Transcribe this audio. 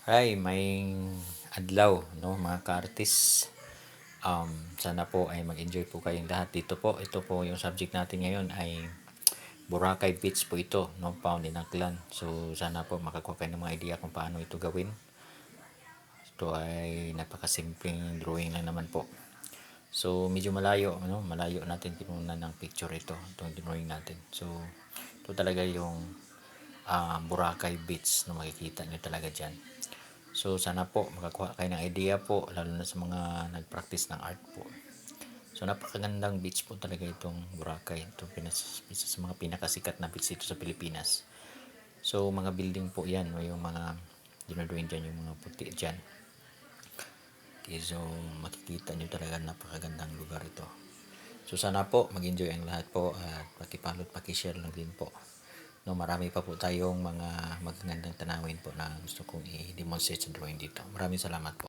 Ay, may adlaw, no, mga ka-artist. Sana po ay mag-enjoy po kayong lahat dito po. Ito po yung subject natin ngayon ay Boracay Beach po ito, no, found in Aklan. So, sana po makakuha kayo ng mga idea kung paano ito gawin. Ito ay napakasimpleng drawing lang naman po. So, medyo malayo, ano, malayo natin kinunan ng picture ito, itong drawing natin. So, ito talaga yung Boracay Beach na makikita nyo talaga dyan. So sana po makakuha kayo ng idea po, lalo na sa mga nag-practice ng art po. So napakagandang beach po talaga itong Boracay. Ito isa sa mga pinakasikat na beach dito sa Pilipinas. So mga building po yan, o yung mga dinodrawing dyan, yung mga puti dyan. Okay, so makikita nyo talaga napakagandang lugar ito. So sana po mag-enjoy ang lahat po at pakipollow at pakishare lang din po. No, marami pa po tayong mga magagandang tanawin po na gusto kong i-demonstrate sa drawing dito. Maraming salamat po.